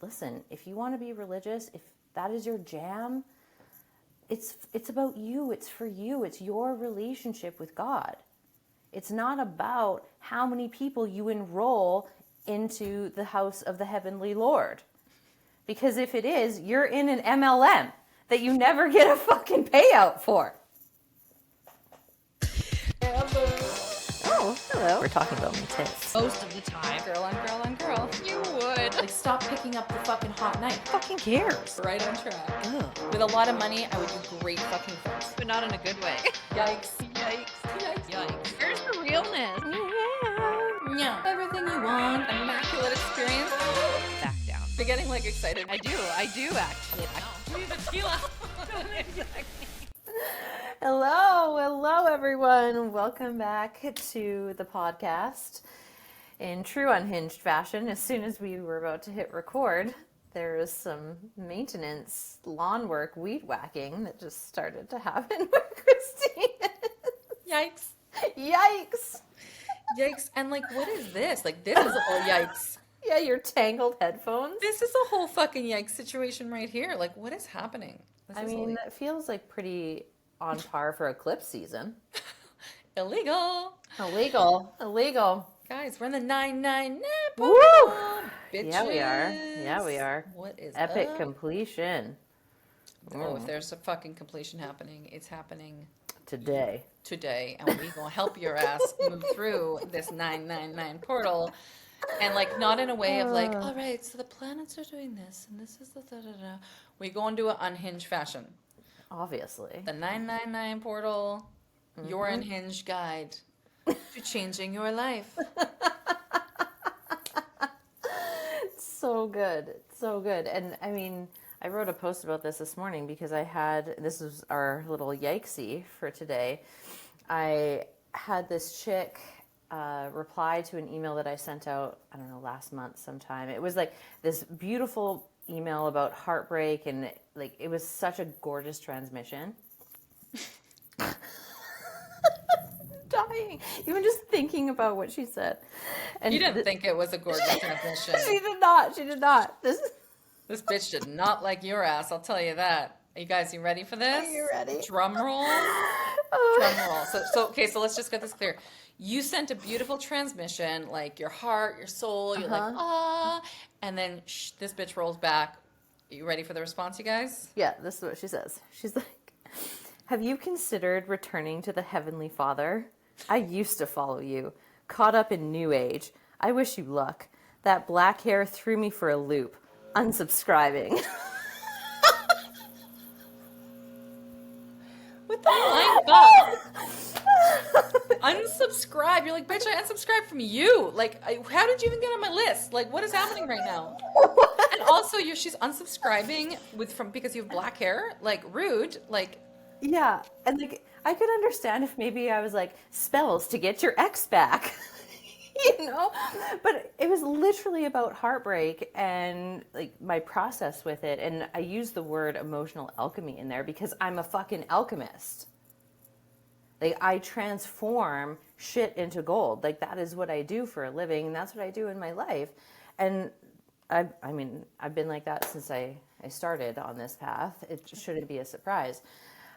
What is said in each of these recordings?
listen, if you want to be religious, if that is your jam, it's about you. It's for you. It's your relationship with God. It's not about how many people you enroll into the house of the heavenly Lord. Because if it is, you're in an MLM that you never get a fucking payout for. Oh, hello. We're talking about my tits. Most of the time. Girl on girl on girl. You would. Like, stop picking up the fucking hot knife. Fucking cares. Right on track. Ugh. With a lot of money, I would do great fucking things. But not in a good way. Yikes. Yikes. Yikes. Yikes. Here's the realness. Yeah. Everything you want. Immaculate experience. Back down. Be getting like excited. I do actually. Leave the tequila. Hello everyone. Welcome back to the podcast. In true Unhinged fashion, as soon as we were about to hit record, there was some maintenance, lawn work, weed whacking that just started to happen with Christine. Yikes. Yikes. Yikes. And like, what is this? Like, this is all yikes. Yeah, your tangled headphones. This is a whole fucking yikes situation right here. Like, what is happening? This I is mean, that feels like pretty on par for eclipse season. illegal. Illegal. Guys, we're in the 999 Woo! bitches. Yeah, we are. What is Epic up? completion. Oh, if there's a fucking completion happening, it's happening Today. and we gonna help your ass move through this 999 portal, and like not in a way of like, all right, so the planets are doing this and this is the da da da. We go into an unhinged fashion. Obviously. The 999 portal, your unhinged guide to changing your life. So good. So good. And I mean, I wrote a post about this morning because this was our little yikesy for today. I had this chick reply to an email that I sent out, I don't know, last month sometime. It was like this beautiful email about heartbreak, and like it was such a gorgeous transmission. Dying, even just thinking about what she said. And You didn't think it was a gorgeous transmission. She did not. This bitch did not like your ass, I'll tell you that. Are you guys, you ready for this? Are you ready? Drum roll. Drum roll. So let's just get this clear. You sent a beautiful transmission, like your heart, your soul, you're like, ah, and then this bitch rolls back. Are you ready for the response, you guys? Yeah, this is what she says. She's like, have you considered returning to the Heavenly Father? I used to follow you, caught up in New Age. I wish you luck. That black hair threw me for a loop. Unsubscribing. What the my God? Unsubscribe. You're like, bitch, I unsubscribed from you. Like, how did you even get on my list? Like, what is happening right now? And also, she's unsubscribing because you have black hair. Like, rude. Like, Yeah, and like I could understand if maybe I was like, spells to get your ex back. But it was literally about heartbreak and like my process with it. And I use the word emotional alchemy in there because I'm a fucking alchemist. Like, I transform shit into gold. Like, that is what I do for a living, and that's what I do in my life. And I mean, I've been like that since I started on this path. It shouldn't be a surprise.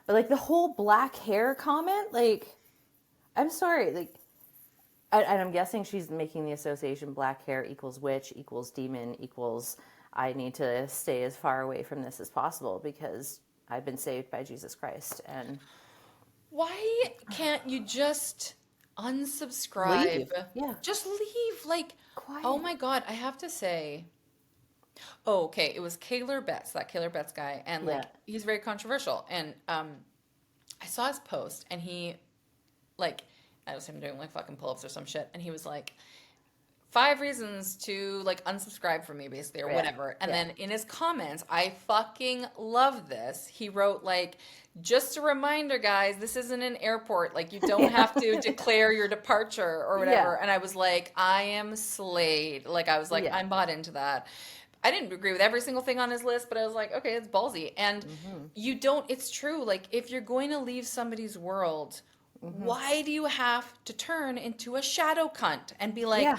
But like the whole black hair comment, like, I'm sorry, like, and I'm guessing she's making the association black hair equals witch, equals demon, equals I need to stay as far away from this as possible because I've been saved by Jesus Christ. And why can't you just unsubscribe? Leave. Yeah. Just leave. Like, Quiet. Oh my God, I have to say. Oh, okay. It was Kaylor Betts, that Kaylor Betts guy. And like, he's very controversial. And I saw his post and he, like, I was him doing like fucking pull-ups or some shit. And he was like, 5 reasons to like unsubscribe from me, basically, or whatever. And then in his comments, I fucking love this. He wrote like, just a reminder, guys, this isn't an airport. Like, you don't have to declare your departure or whatever. And I was like, I am slayed. Like, I was like, I'm bought into that. I didn't agree with every single thing on his list, but I was like, okay, it's ballsy. And it's true. Like, if you're going to leave somebody's world, why do you have to turn into a shadow cunt and be like,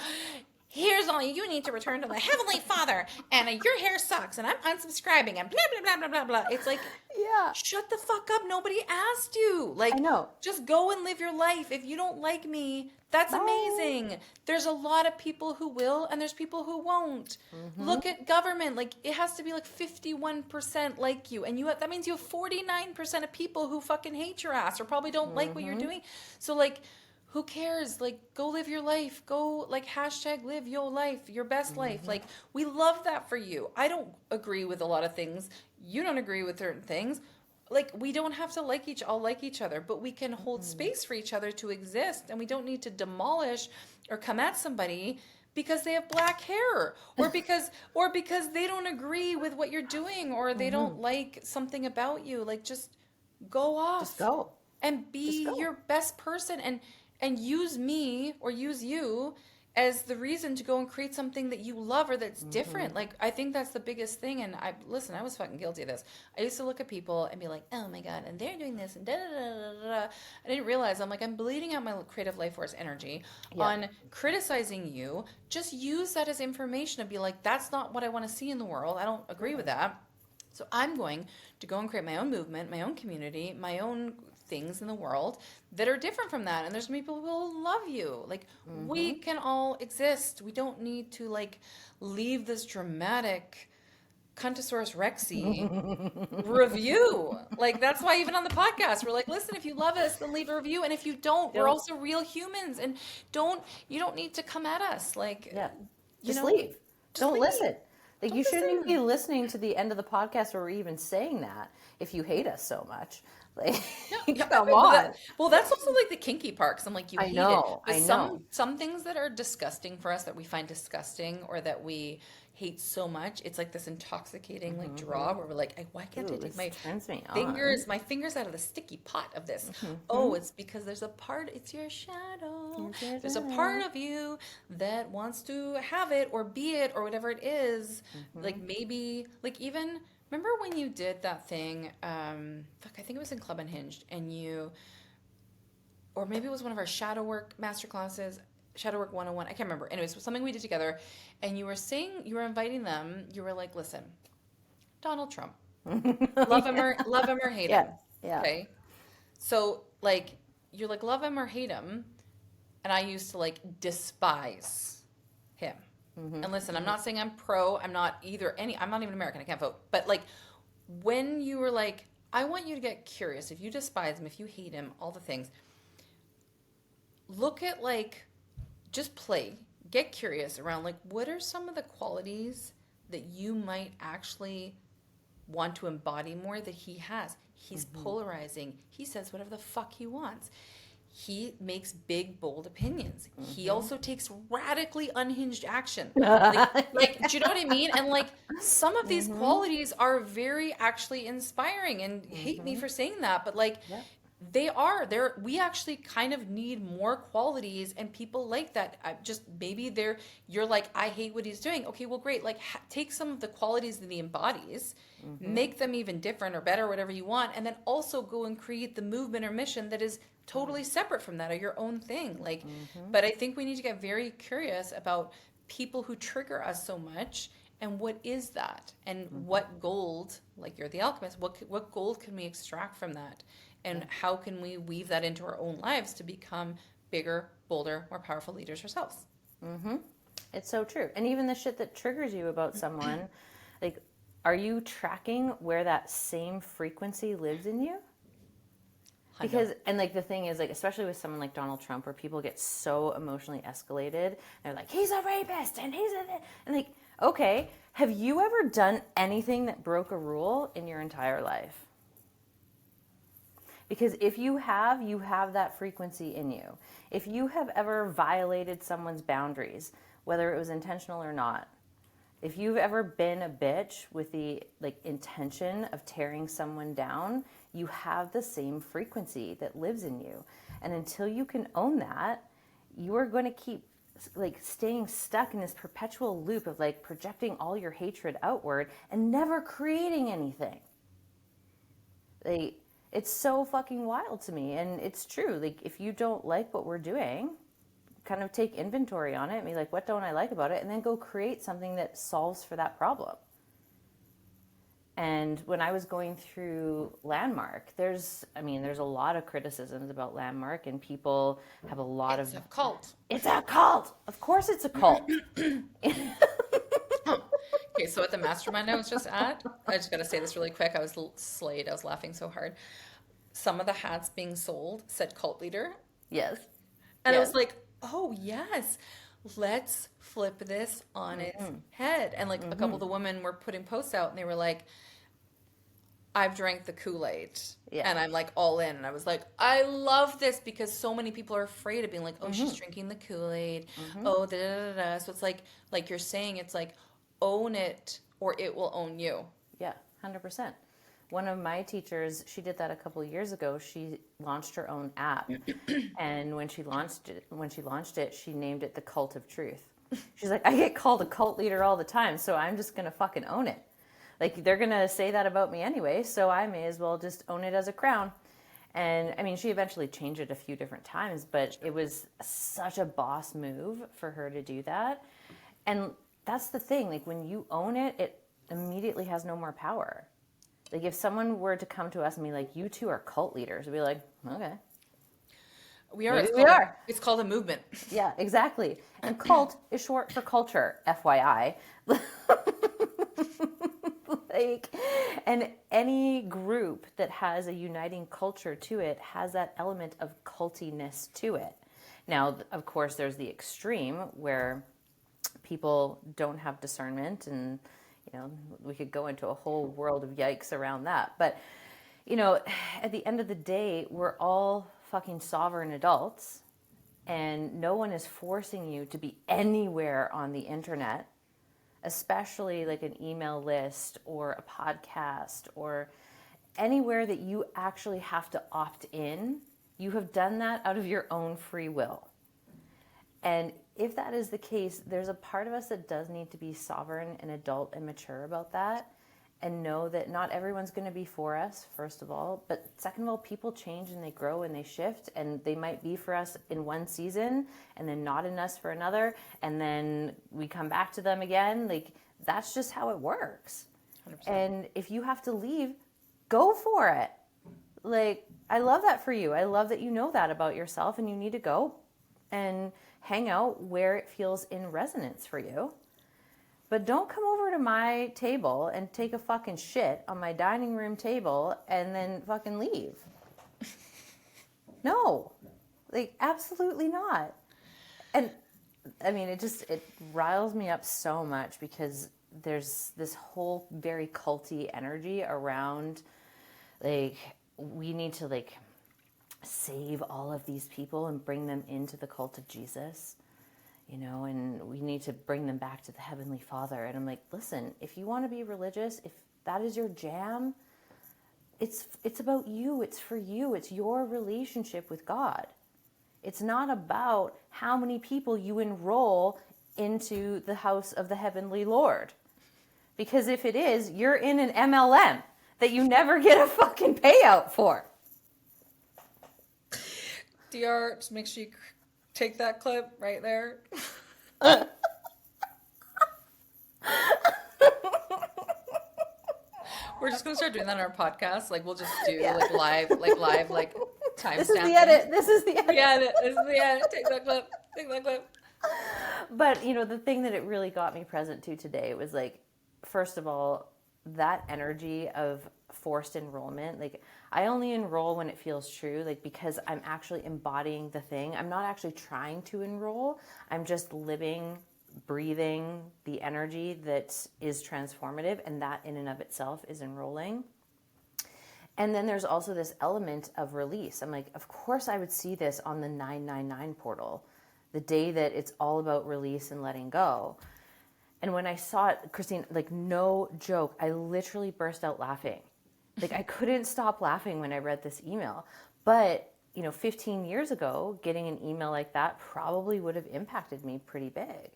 here's all you need to return to the Heavenly Father, and your hair sucks, and I'm unsubscribing, and blah, blah, blah, blah, blah, blah. It's like, Yeah. shut the fuck up. Nobody asked you. Like, I know. just go and live your life. If you don't like me, that's amazing. There's a lot of people who will, and there's people who won't. Look at government. Like, it has to be like 51% like you. And that means you have 49% of people who fucking hate your ass or probably don't like what you're doing. So, like, who cares? Like, go live your life. Go, like, hashtag live your life, your best life. Like, we love that for you. I don't agree with a lot of things. You don't agree with certain things. Like, we don't have to all like each other, but we can hold space for each other to exist, and we don't need to demolish or come at somebody because they have black hair or because they don't agree with what you're doing or they don't like something about you. Like, just go off. Just go. And be your best person and use me or use you as the reason to go and create something that you love or that's different. Like, I think that's the biggest thing. And I was fucking guilty of this. I used to look at people and be like, oh my God, and they're doing this and da da da da da. I didn't realize I'm bleeding out my creative life force energy on criticizing you. Just use that as information and be like, that's not what I want to see in the world. I don't agree with that. So I'm going to go and create my own movement, my own community, my own things in the world that are different from that. And there's people who will love you. Like, we can all exist. We don't need to, like, leave this dramatic Cuntosaurus Rexy review. Like, that's why even on the podcast, we're like, listen, if you love us, then leave a review. And if you don't, we're also real humans. And you don't need to come at us. Like, just leave. Don't listen. Like, you shouldn't even listen. be listening to the end of the podcast where we're even saying that if you hate us so much. Like, come on. That's also like the kinky part. 'Cause I'm like, you hate it. But I know. Some things that are disgusting for us that we find disgusting or that we hate so much, it's like this intoxicating like draw where we're like, why can't I take my fingers out of the sticky pot of this? Oh, it's because there's a part, it's your shadow. There's a part of you that wants to have it or be it or whatever it is. Like, maybe, like, even remember when you did that thing, I think it was in Club Unhinged, or maybe it was one of our shadow work masterclasses, Shadow Work 101, I can't remember. Anyways, it was something we did together, and you were inviting them, you were like, listen, Donald Trump, love him or hate him. Yeah. Okay? So, like, you're like, love him or hate him, and I used to, like, despise him. And listen, I'm not saying I'm pro. I'm not even American. I can't vote. But, like, when you were like, I want you to get curious. If you despise him, if you hate him, all the things, look at, like, just get curious around, like, what are some of the qualities that you might actually want to embody more that he has? He's polarizing. He says whatever the fuck he wants. He makes big, bold opinions. He also takes radically unhinged action. Like, do you know what I mean? And, like, some of these qualities are very actually inspiring, and hate me for saying that, but, like, we actually kind of need more qualities and people like that. You're like, I hate what he's doing. Okay, well, great. Like, take some of the qualities that he embodies, make them even different or better, whatever you want, and then also go and create the movement or mission that is totally separate from that or your own thing. Like, but I think we need to get very curious about people who trigger us so much. And what is that? And what gold, like you're the alchemist, what gold can we extract from that? And how can we weave that into our own lives to become bigger, bolder, more powerful leaders ourselves? It's so true. And even the shit that triggers you about someone, like, are you tracking where that same frequency lives in you? Because, and, like, the thing is, like, especially with someone like Donald Trump, where people get so emotionally escalated, they're like, he's a rapist, and and, like, okay, have you ever done anything that broke a rule in your entire life? Because if you have that frequency in you. If you have ever violated someone's boundaries, whether it was intentional or not, if you've ever been a bitch with the, like, intention of tearing someone down, you have the same frequency that lives in you. And until you can own that, you are going to keep, like, staying stuck in this perpetual loop of, like, projecting all your hatred outward and never creating anything. It's so fucking wild to me. And it's true. Like, if you don't like what we're doing, kind of take inventory on it and be like, what don't I like about it? And then go create something that solves for that problem. And when I was going through Landmark, there's a lot of criticisms about Landmark, and people have a lot It's of... a cult. It's a cult! Of course it's a cult. Okay, so at the mastermind I was just at, I just got to say this really quick. I was slayed. I was laughing so hard. Some of the hats being sold said cult leader. Yes. And I Yes. was like, oh, yes, let's flip this on its head. And like a couple of the women were putting posts out and they were like, I've drank the Kool-Aid. Yeah. And I'm like all in. And I was like, I love this because so many people are afraid of being like, oh, she's drinking the Kool-Aid. Oh, da da da da. So it's like you're saying, it's like, own it or it will own you. Yeah, 100%. One of my teachers, she did that a couple of years ago. She launched her own app, and when she launched it, she named it the Cult of Truth. She's like, I get called a cult leader all the time, so I'm just gonna fucking own it. Like, they're gonna say that about me anyway, so I may as well just own it as a crown. And I mean, she eventually changed it a few different times, but it was such a boss move for her to do that. And that's the thing, like when you own it, it immediately has no more power. Like if someone were to come to us and be like, you two are cult leaders, we'd be like, okay. We are. Maybe we are. It's called a movement. Yeah, exactly. And cult is short for culture, FYI. Like, and any group that has a uniting culture to it has that element of cultiness to it. Now, of course, there's the extreme where people don't have discernment, and we could go into a whole world of yikes around that. But at the end of the day, we're all fucking sovereign adults, and no one is forcing you to be anywhere on the internet, especially like an email list or a podcast or anywhere that you actually have to opt in. You have done that out of your own free will. And if that is the case, there's a part of us that does need to be sovereign and adult and mature about that, and know that not everyone's going to be for us, first of all. But second of all, people change and they grow and they shift, and they might be for us in one season and then not in us for another. And then we come back to them again. Like, that's just how it works. 100%. And if you have to leave, go for it. Like, I love that for you. I love that you know that about yourself, and you need to go and hang out where it feels in resonance for you. But don't come over to my table and take a fucking shit on my dining room table and then fucking leave. No, like, absolutely not. And I mean, it riles me up so much because there's this whole very culty energy around, like, we need to like save all of these people and bring them into the cult of Jesus. And we need to bring them back to the Heavenly Father. And I'm like, listen, if you want to be religious, if that is your jam, it's about you. It's for you. It's your relationship with God. It's not about how many people you enroll into the house of the Heavenly Lord. Because if it is, you're in an MLM that you never get a fucking payout for. DR, just make sure you take that clip right there. We're just gonna start doing that on our podcast. Like, we'll just do live timestamp. This is the edit. This is the edit. Yeah, this is the edit. Take that clip. Take that clip. But the thing that it really got me present to today was, like, first of all, that energy of forced enrollment. Like, I only enroll when it feels true, like, because I'm actually embodying the thing. I'm not actually trying to enroll. I'm just living, breathing the energy that is transformative, and that in and of itself is enrolling. And then there's also this element of release. I'm like, of course I would see this on the 999 portal, the day that it's all about release and letting go. And when I saw it, Christine, like, no joke, I literally burst out laughing. Like, I couldn't stop laughing when I read this email. But, 15 years ago, getting an email like that probably would have impacted me pretty big,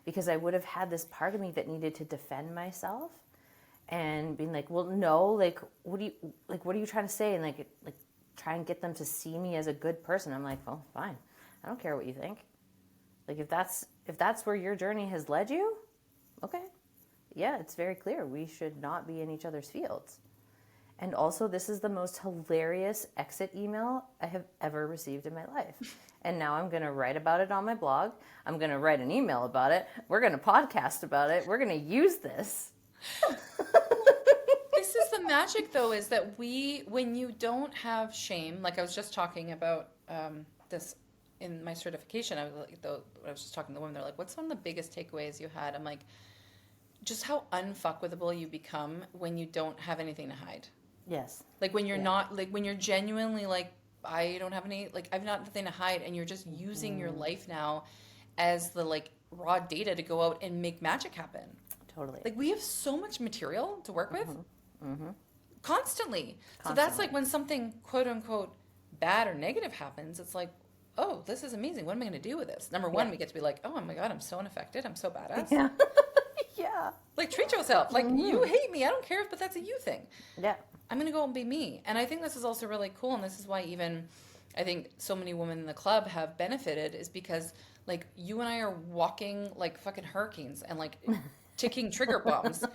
because I would have had this part of me that needed to defend myself and being like, well, no, like, what are you trying to say? And like try and get them to see me as a good person. I'm like, well, fine. I don't care what you think. Like if that's where your journey has led you, okay. Yeah, it's very clear we should not be in each other's fields. And also, this is the most hilarious exit email I have ever received in my life. And now I'm going to write about it on my blog. I'm going to write an email about it. We're going to podcast about it. We're going to use this. This is the magic, though, is that when you don't have shame, like I was just talking about this in my certification, I was just talking to the women, they're like, what's one of the biggest takeaways you had? I'm like, just how unfuckwittable you become when you don't have anything to hide. Yes. Like when you're not, like when you're genuinely like, I don't have any, like I've not nothing to hide, and you're just using your life now as the like raw data to go out and make magic happen. Totally. Like we have so much material to work with constantly. So that's like when something quote unquote bad or negative happens, it's like, oh, this is amazing. What am I going to do with this? Number one, we get to be like, oh my God, I'm so unaffected. I'm so badass. Yeah. Yeah. Like treat yourself. Like you hate me. I don't care, but that's a you thing. Yeah. I'm going to go and be me. And I think this is also really cool. And this is why even I think so many women in the club have benefited, is because like you and I are walking like fucking hurricanes and like ticking trigger bombs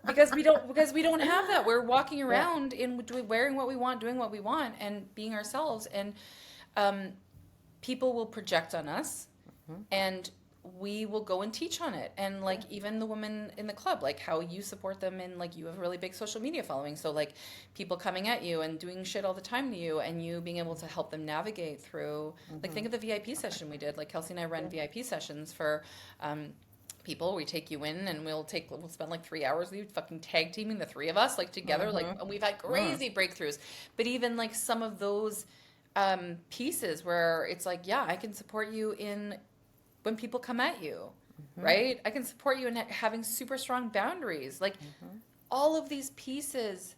because we don't have that. We're walking around in wearing what we want, doing what we want, and being ourselves. And people will project on us, and we will go and teach on it. And like even the women in the club, like how you support them, and like you have a really big social media following, so like people coming at you and doing shit all the time to you, and you being able to help them navigate through, like think of the VIP session we did. Like Kelsey and I run VIP sessions for people. We take you in and we'll spend like 3 hours with you fucking tag teaming, the three of us, like together. Like we've had crazy breakthroughs. But even like some of those pieces where it's like, yeah, I can support you in when people come at you, right? I can support you in having super strong boundaries. Like all of these pieces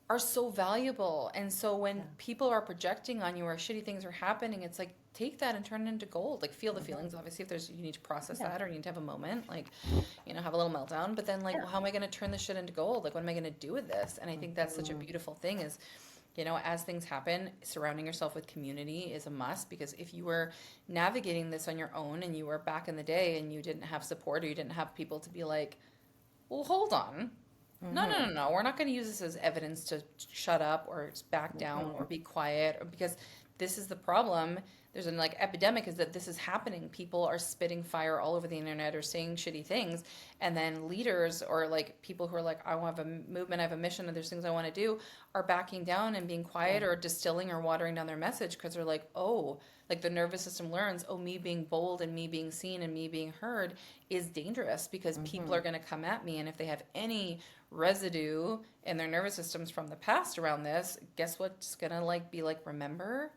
are so valuable. And so when people are projecting on you or shitty things are happening, it's like, take that and turn it into gold. Like feel the feelings. Obviously, if you need to process that, or you need to have a moment, like, you know, have a little meltdown, but then like, well, how am I going to turn this shit into gold? Like, what am I going to do with this? And I think that's such a beautiful thing is, you know, as things happen, surrounding yourself with community is a must, because if you were navigating this on your own and you were back in the day and you didn't have support, or you didn't have people to be like, well, hold on. No. We're not going to use this as evidence to shut up or back down or be quiet, or because this is the problem. There's an like epidemic is that this is happening. People are spitting fire all over the internet or saying shitty things. And then leaders or like people who are like, I have a movement, I have a mission, and there's things I want to do, are backing down and being quiet or distilling or watering down their message, because they're like, oh, like the nervous system learns, oh, me being bold and me being seen and me being heard is dangerous, because people are going to come at me. And if they have any residue in their nervous systems from the past around this, guess what's going to like be like, remember?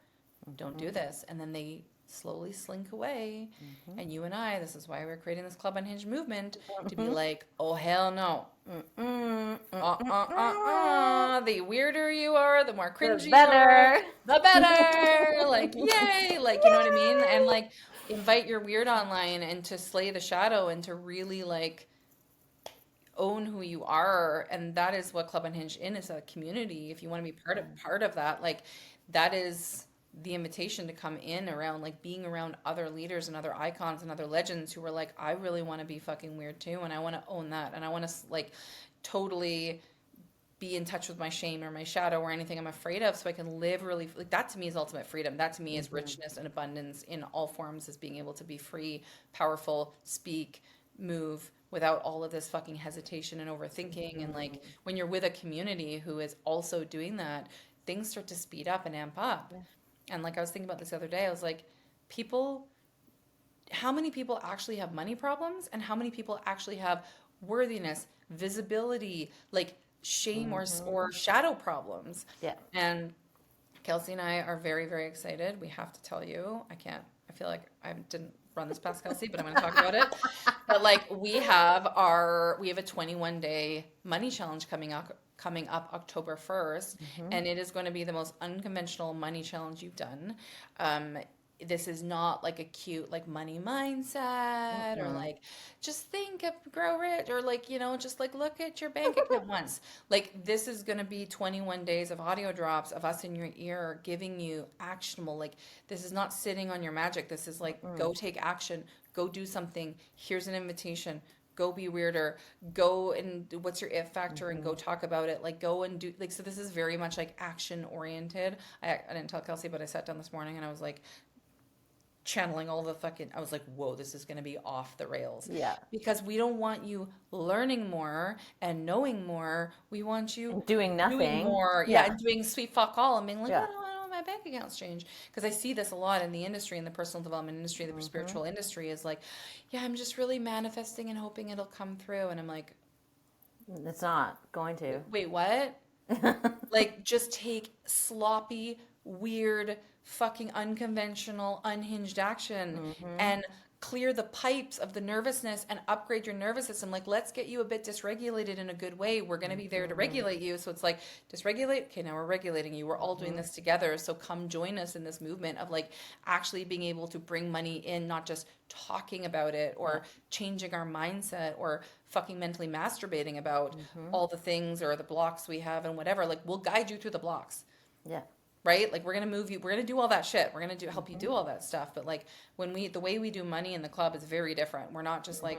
Don't do this. And then they slowly slink away. And you and I, this is why we're creating this Club Unhinged movement, to be like, oh, hell no. The weirder you are, the more cringy you are, the better. Like, yay. Like, you know what I mean? And like, invite your weird online and to slay the shadow and to really like own who you are. And that is what Club Unhinged is a community. If you want to be part of that, like that is the invitation to come in around like being around other leaders and other icons and other legends who are like, I really want to be fucking weird too, and I want to own that, and I want to like totally be in touch with my shame or my shadow or anything I'm afraid of, so I can live really like that. To me is ultimate freedom. That to me is richness and abundance in all forms, is being able to be free, powerful, speak, move without all of this fucking hesitation and overthinking. And like when you're with a community who is also doing that, things start to speed up and amp up. And like I was thinking about this the other day, I was like, how many people actually have money problems, and how many people actually have worthiness, visibility, like shame or shadow problems? Yeah. And Kelsey and I are very, very excited. We have to tell you, I feel like I didn't run this past Kelsey, but I'm going to talk about it. But like we have a 21-day money challenge coming up October 1st, and it is going to be the most unconventional money challenge you've done. This is not like a cute like money mindset or like just think of grow rich or like, you know, just like look at your bank account once. Like this is going to be 21 days of audio drops of us in your ear giving you actionable, like this is not sitting on your magic. This is like go take action, go do something. Here's an invitation. Go be weirder. Go and what's your it factor and go talk about it. Like go and do like so this is very much like action oriented. I didn't tell Kelsey, but I sat down this morning and I was like channeling all the fucking I was like, whoa, this is gonna be off the rails. Yeah. Because we don't want you learning more and knowing more. We want you And doing nothing. doing more. Yeah. And doing sweet fuck all and being like, Yeah. I don't know, my bank account's changed. Because I see this a lot in the industry, in the personal development industry, the spiritual industry is like, yeah, I'm just really manifesting and hoping it'll come through. And I'm like, It's not going to. wait, what? Like, just take sloppy, weird, fucking unconventional, unhinged action and clear the pipes of the nervousness and upgrade your nervous system. Like, let's get you a bit dysregulated in a good way. We're going to be there to regulate you. So it's like, dysregulate. Okay, now we're regulating you. We're all doing this together. So come join us in this movement of like actually being able to bring money in, not just talking about it or changing our mindset or fucking mentally masturbating about all the things or the blocks we have and whatever. Like, we'll guide you through the blocks. Yeah. Right? Like we're going to move you, we're going to do all that shit. We're going to help you do all that stuff. But like the way we do money in the club is very different. We're not just like,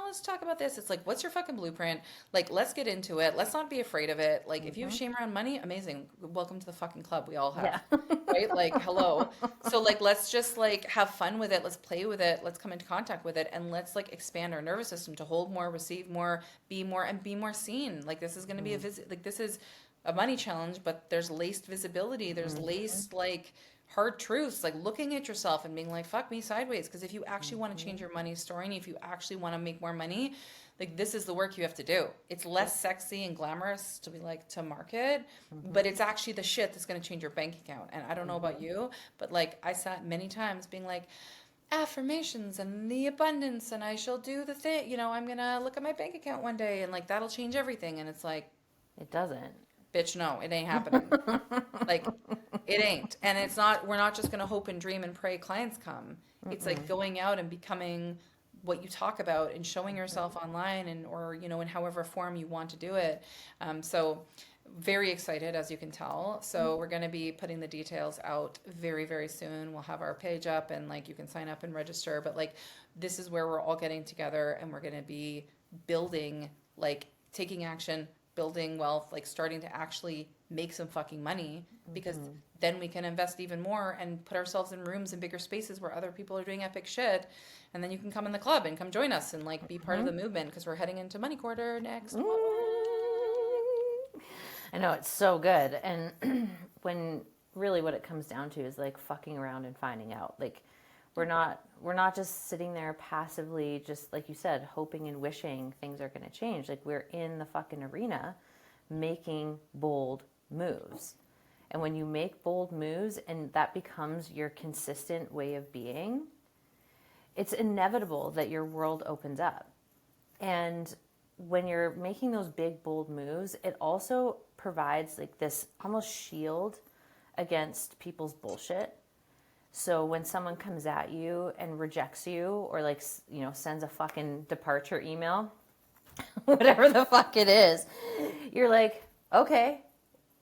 let's talk about this. It's like, what's your fucking blueprint? Like, let's get into it. Let's not be afraid of it. Like, if you have shame around money, amazing. Welcome to the fucking club. We all have, Yeah. right? Like, hello. So like, let's just like have fun with it. Let's play with it. Let's come into contact with it. And let's like expand our nervous system to hold more, receive more, be more seen. Like, this is going to be a visit. Like, this is a money challenge, but there's laced visibility. There's laced like hard truths, like looking at yourself and being like, fuck me sideways. Because if you actually want to change your money story and if you actually want to make more money, like this is the work you have to do. It's less sexy and glamorous to be like to market, but it's actually the shit that's going to change your bank account. And I don't know about you, but like I sat many times being like, affirmations and the abundance and I shall do the thing, I'm going to look at my bank account one day and like that'll change everything. And it's like, It doesn't. bitch, no, it ain't happening. Like, it ain't. And it's not, we're not just going to hope and dream and pray clients come. It's like going out and becoming what you talk about and showing yourself online and, or, in however form you want to do it. So very excited, as you can tell. So we're going to be putting the details out very, very soon. We'll have our page up and like, you can sign up and register, but like, this is where we're all getting together and we're going to be building, like taking action, building wealth, like starting to actually make some fucking money because then we can invest even more and put ourselves in rooms and bigger spaces where other people are doing epic shit. And then you can come in the club and come join us and like be part of the movement because we're heading into money quarter next month. I know, it's so good. And when really what it comes down to is like fucking around and finding out. Like we're not just sitting there passively, just like you said, hoping and wishing things are going to change. Like we're in the fucking arena making bold moves. And when you make bold moves and that becomes your consistent way of being, it's inevitable that your world opens up. And when you're making those big, bold moves, it also provides like this almost shield against people's bullshit. So when someone comes at you and rejects you or like, sends a fucking departure email, whatever the fuck it is, you're like, okay,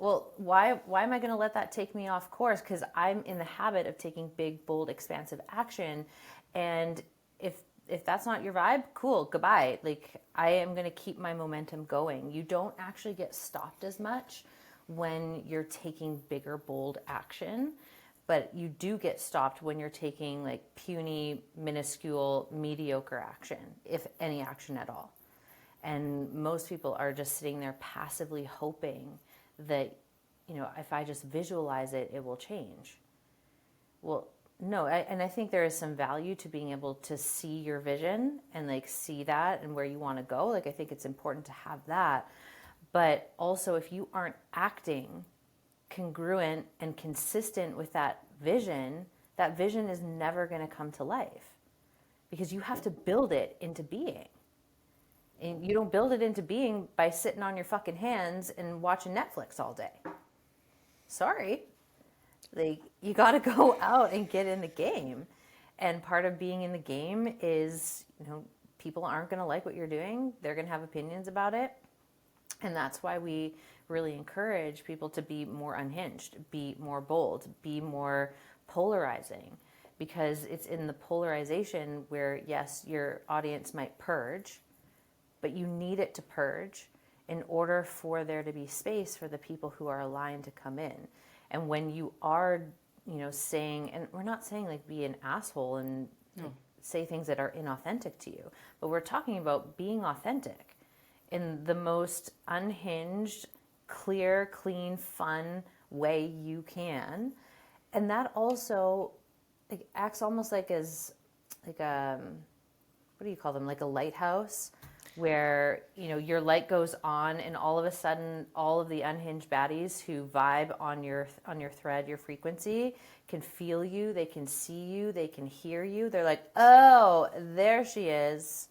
well, why am I going to let that take me off course? Because I'm in the habit of taking big, bold, expansive action. And if that's not your vibe, cool, goodbye. Like I am going to keep my momentum going. You don't actually get stopped as much when you're taking bigger, bold action. But you do get stopped when you're taking like puny, minuscule, mediocre action, if any action at all. And most people are just sitting there passively hoping that, if I just visualize it, it will change. Well, no, and I think there is some value to being able to see your vision and like see that and where you want to go. Like I think it's important to have that. But also if you aren't acting congruent and consistent with that vision is never going to come to life because you have to build it into being. And you don't build it into being by sitting on your fucking hands and watching Netflix all day. Sorry. Like, you got to go out and get in the game. And part of being in the game is, people aren't going to like what you're doing. They're going to have opinions about it. And that's why we really encourage people to be more unhinged, be more bold, be more polarizing. because it's in the polarization where, yes, your audience might purge, but you need it to purge in order for there to be space for the people who are aligned to come in. And when you are, saying, and we're not saying like be an asshole and say things that are inauthentic to you, but we're talking about being authentic in the most unhinged, clear, clean, fun way you can. And that also like acts almost like as like a, what do you call them, like a lighthouse, where your light goes on and all of a sudden all of the unhinged baddies who vibe on your thread, your frequency, can feel you, they can see you, they can hear you. They're like, oh, there she is,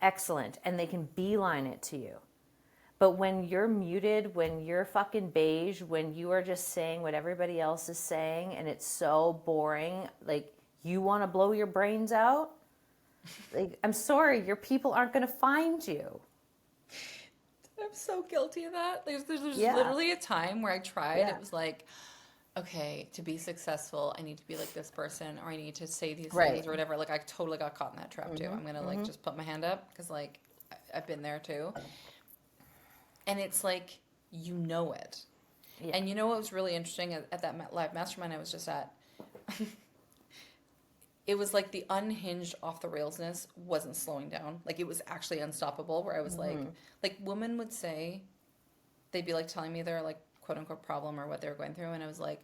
excellent, and they can beeline it to you. But when you're muted, when you're fucking beige, when you are just saying what everybody else is saying and it's so boring, like you want to blow your brains out, like, I'm sorry, your people aren't going to find you. I'm so guilty of that. There's literally a time where I tried. It was like, okay, to be successful, I need to be like this person, or I need to say these things or whatever. Like, I totally got caught in that trap too. I'm going to like just put my hand up because like I've been there too. And it's like, it. Yeah. And what was really interesting at that live mastermind I was just at? It was like the unhinged off the railsness wasn't slowing down. Like it was actually unstoppable, where I was like women would say, they'd be like telling me their like quote unquote problem or what they were going through. And I was like,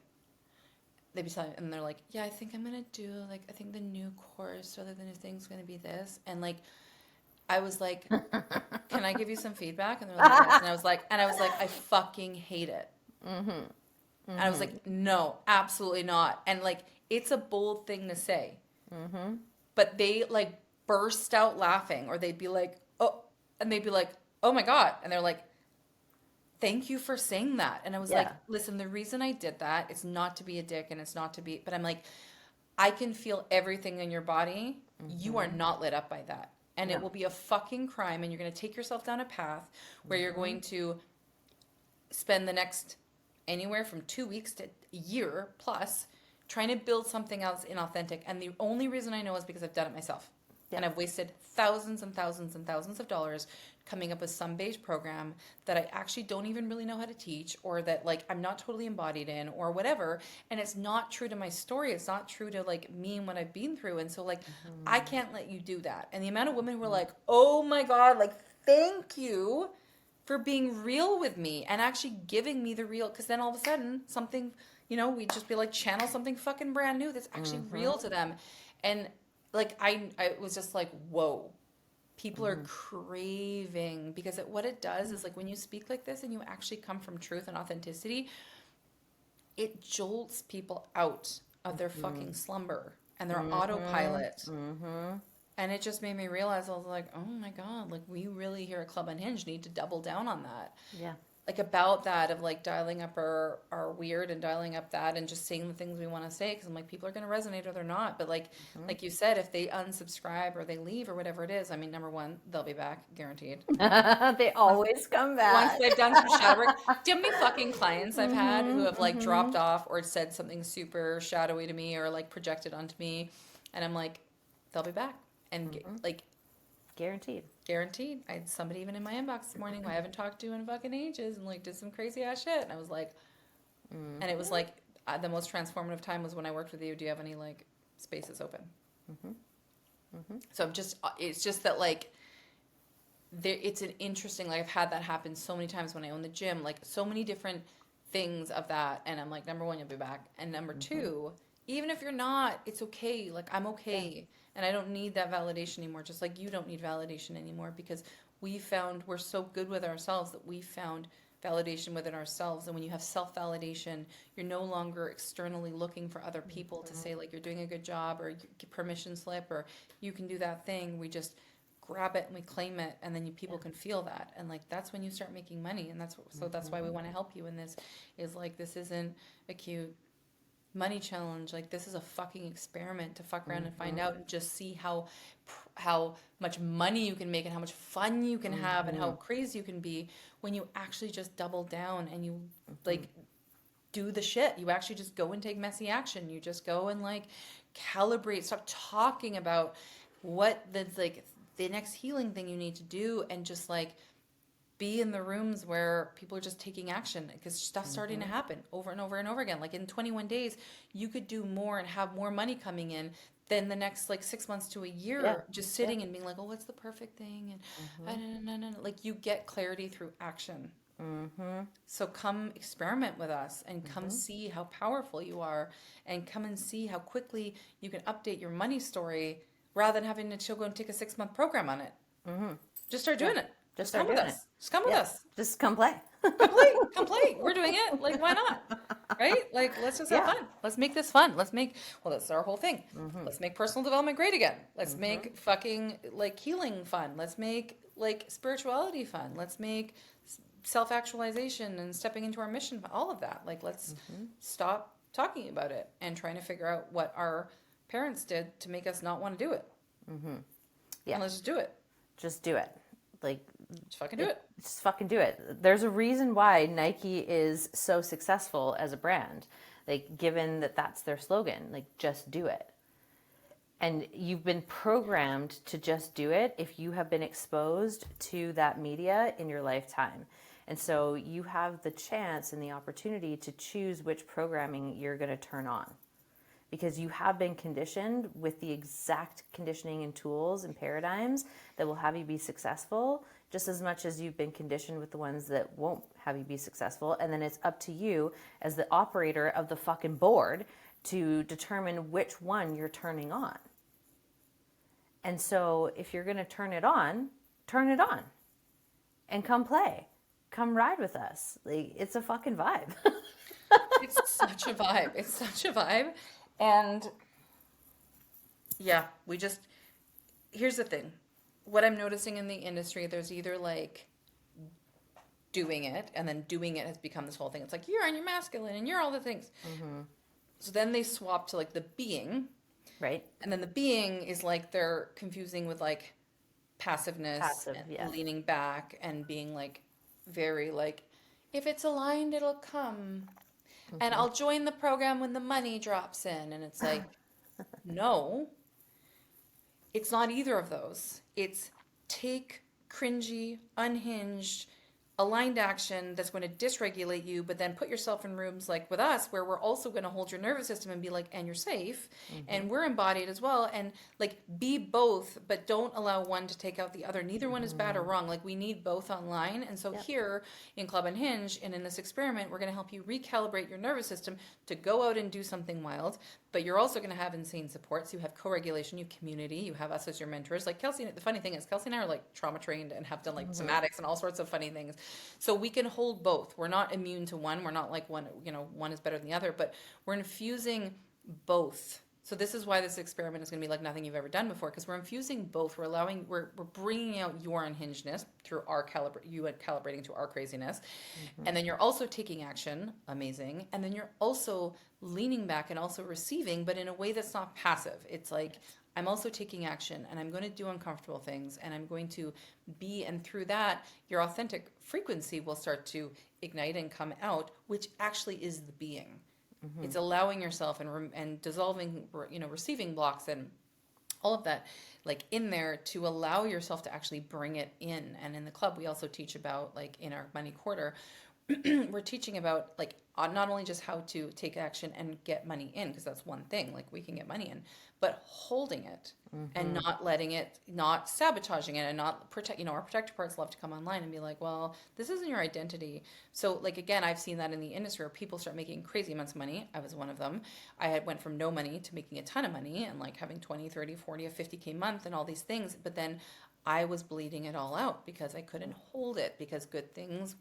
they'd be telling, and they're like, yeah, I think I'm going to do like, I think the new course or the new thing's going to be this. And like, I was like, can I give you some feedback? And they're like, yes. And I was like, I fucking hate it. And I was like, no, absolutely not. And like, it's a bold thing to say. But they like burst out laughing, or they'd be like, oh, and they'd be like, oh my God. And they're like, thank you for saying that. And I was like, listen, the reason I did that, it's not to be a dick and it's not to be, but I'm like, I can feel everything in your body. You are not lit up by that. And it will be a fucking crime. And you're going to take yourself down a path where you're going to spend the next anywhere from 2 weeks to a year plus trying to build something else inauthentic. And the only reason I know is because I've done it myself. And I've wasted thousands and thousands and thousands of dollars coming up with some beige program that I actually don't even really know how to teach, or that like I'm not totally embodied in, or whatever. And it's not true to my story. It's not true to like me and what I've been through. And so like I can't let you do that. And the amount of women who were like, oh my God, like thank you for being real with me and actually giving me the real, because then all of a sudden something, we'd just be like channel something fucking brand new that's actually real to them. And like I was just like, whoa, people are craving, because what it does is like when you speak like this and you actually come from truth and authenticity, it jolts people out of their fucking slumber and their autopilot. And it just made me realize, I was like, oh my God, like we really here at Club Unhinged need to double down on that. Yeah. Like about that of like dialing up our weird and dialing up that and just saying the things we want to say, because I'm like, people are going to resonate or they're not. But like you said, if they unsubscribe or they leave or whatever it is, I mean, number one, they'll be back, guaranteed. They always come back. Once they've done some shadow work. Do you have any fucking clients I've had who have like dropped off or said something super shadowy to me or like projected onto me, and I'm like, they'll be back. And like guaranteed. I had somebody even in my inbox this morning who I haven't talked to in fucking ages and like did some crazy ass shit. And I was like, and it was like the most transformative time was when I worked with you. Do you have any like spaces open? So it's just that like it's an interesting, like I've had that happen so many times when I own the gym, like so many different things of that. And I'm like, number one, you'll be back. And number two, even if you're not, it's okay. Like I'm okay. Yeah. And I don't need that validation anymore. Just like you don't need validation anymore, because we're so good with ourselves that we found validation within ourselves. And when you have self-validation, you're no longer externally looking for other people to say like you're doing a good job or permission slip or you can do that thing. We just grab it and we claim it, and then people can feel that. And like that's when you start making money. And that's why we want to help you in this. Is like, this isn't a cute money challenge. Like this is a fucking experiment to fuck around and find out and just see how much money you can make and how much fun you can have and how crazy you can be when you actually just double down and you like do the shit. You actually just go and take messy action. You just go and like calibrate, stop talking about what the like the next healing thing you need to do, and just like be in the rooms where people are just taking action, because stuff's starting to happen over and over and over again. Like in 21 days, you could do more and have more money coming in than the next like 6 months to a Yeah. year just sitting and being like, oh, what's the perfect thing? And like you get clarity through action. So come experiment with us and come see how powerful you are, and come and see how quickly you can update your money story rather than having to go and take a 6-month program on it. Just start doing it. Just Come start with doing us. it. Just come with Yeah. us. Just come play. Come play. We're doing it. Like, why not? Right? Like, let's just have Yeah. fun. Let's make this fun. Well, that's our whole thing. Let's make personal development great again. Let's make fucking like healing fun. Let's make like spirituality fun. Let's make self-actualization and stepping into our mission, all of that. Like, let's stop talking about it and trying to figure out what our parents did to make us not want to do it. Yeah. And let's just do it. Just do it. Like, Just fucking do it. just fucking do it. There's a reason why Nike is so successful as a brand. Like, given that that's their slogan, like, just do it. And you've been programmed to just do it if you have been exposed to that media in your lifetime. And so you have the chance and the opportunity to choose which programming you're going to turn on, because you have been conditioned with the exact conditioning and tools and paradigms that will have you be successful, just as much as you've been conditioned with the ones that won't have you be successful. And then it's up to you as the operator of the fucking board to determine which one you're turning on. And so if you're going to turn it on and come play. Come ride with us. Like, it's a fucking vibe. It's such a vibe. It's such a vibe. And yeah, here's the thing. What I'm noticing in the industry, there's either like doing it, and then doing it has become this whole thing. It's like, you're on your masculine and you're all the things. So then they swap to like the being. Right? And then the being is like they're confusing with like passiveness Passive, and yeah. leaning back and being like very like, if it's aligned, it'll come. And I'll join the program when the money drops in. And it's like, no, it's not either of those. It's take cringy, unhinged, aligned action that's going to dysregulate you, but then put yourself in rooms like with us where we're also going to hold your nervous system and be like, and you're safe, and we're embodied as well, and like be both, but don't allow one to take out the other. Neither one is bad or wrong. Like, we need both online. And so here in Club Unhinged and in this experiment, we're going to help you recalibrate your nervous system to go out and do something wild, but you're also going to have insane support. So you have co-regulation, you have community, you have us as your mentors. Like Kelsey, the funny thing is Kelsey and I are like trauma trained and have done like somatics and all sorts of funny things. So we can hold both. We're not immune to one. We're not like one, one is better than the other, but we're infusing both. So this is why this experiment is going to be like nothing you've ever done before, because we're infusing both. We're bringing out your unhingedness through our calibrating to our craziness. And then you're also taking action, amazing. And then you're also leaning back and also receiving, but in a way that's not passive. It's like, I'm also taking action, and I'm going to do uncomfortable things, and I'm going to be, and through that, your authentic frequency will start to ignite and come out, which actually is the being. It's allowing yourself and dissolving, receiving blocks and all of that, like in there, to allow yourself to actually bring it in. And in the club, we also teach about, like in our money quarter, we're teaching about like not only just how to take action and get money in, because that's one thing, like we can get money in, but holding it and not letting it, not sabotaging it, and not protect. Our protector parts love to come online and be like, well, this isn't your identity. So like, again, I've seen that in the industry where people start making crazy amounts of money. I was one of them. I had went from no money to making a ton of money and like having 20, 30, 40, a 50K month and all these things. But then I was bleeding it all out because I couldn't hold it, because good things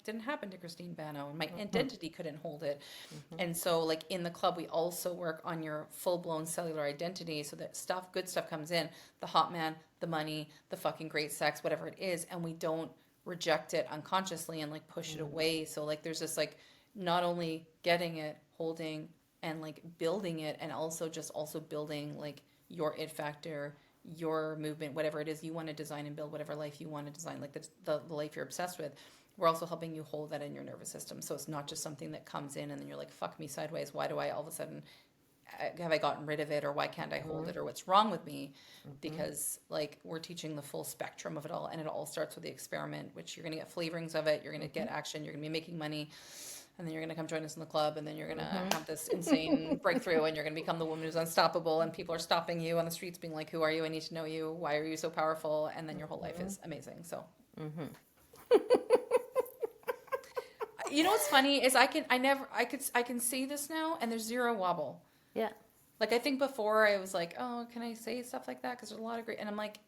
didn't happen to Christine Bano, and my identity couldn't hold it. And so like in the club, we also work on your full-blown cellular identity, so that good stuff comes in, the hot man, the money, the fucking great sex, whatever it is, and we don't reject it unconsciously and like push it away. So like there's this like not only getting it, holding, and like building it, and also building like your it factor, your movement, whatever it is you want to design and build, whatever life you want to design, like the life you're obsessed with. We're also helping you hold that in your nervous system. So it's not just something that comes in and then you're like, fuck me sideways. Why do I all of a sudden have I gotten rid of it, or why can't I hold it, or what's wrong with me? Because like we're teaching the full spectrum of it all, and it all starts with the experiment, which you're going to get flavorings of it, you're going to get action, you're going to be making money, and then you're going to come join us in the club, and then you're going to have this insane breakthrough, and you're going to become the woman who's unstoppable, and people are stopping you on the streets being like, who are you? I need to know you. Why are you so powerful? And then your whole life is amazing. So you know what's funny is I can say this now, and there's zero wobble. Yeah. Like I think before I was like, oh, can I say stuff like that? Because there's a lot of great, and I'm like,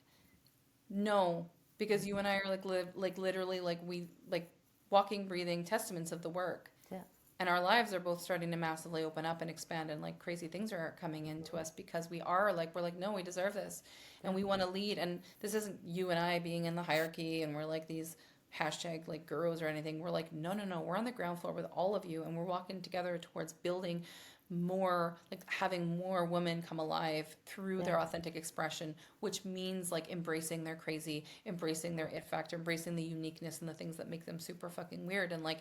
no, because you and I are like literally like we like walking, breathing testaments of the work. Yeah. And our lives are both starting to massively open up and expand, and like crazy things are coming into us because we're like, no, we deserve this, and we want to lead. And this isn't you and I being in the hierarchy, and we're like these hashtag like gurus or anything. We're like, no, we're on the ground floor with all of you, and we're walking together towards building more, like having more women come alive through their authentic expression, which means like embracing their crazy, embracing their it factor, embracing the uniqueness and the things that make them super fucking weird, and like,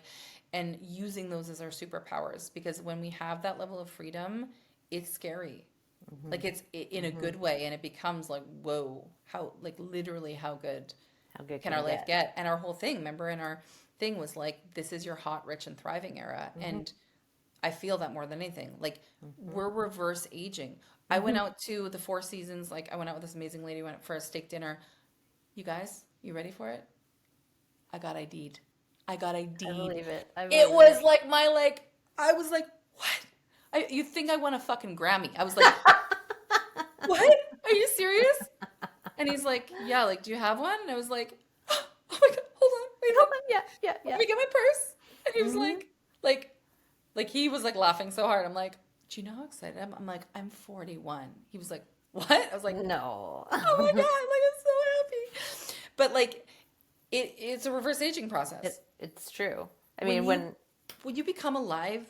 and using those as our superpowers. Because when we have that level of freedom, it's scary. Like it's in a good way, and it becomes like, whoa, how, like literally how good can our life get? And our whole thing, remember, in our thing was like, this is your hot, rich, and thriving era. And I feel that more than anything. Like we're reverse aging. I went out to the Four Seasons. Like I went out with this amazing lady, went for a steak dinner. You guys, you ready for it? I got ID'd. I believe it. It was like my, like, I was like, what? You think I won a fucking Grammy? I was like, what? Are you serious? And he's like, yeah, like, do you have one? And I was like, oh my God, hold on, wait, hold on. Yeah. Let me get my purse. And he was like he was like laughing so hard. I'm like, do you know how excited I am? I'm like, I'm 41. He was like, what? I was like, No. oh my God, like I'm so happy. But like, it's a reverse aging process. It's true. I mean, when you come alive,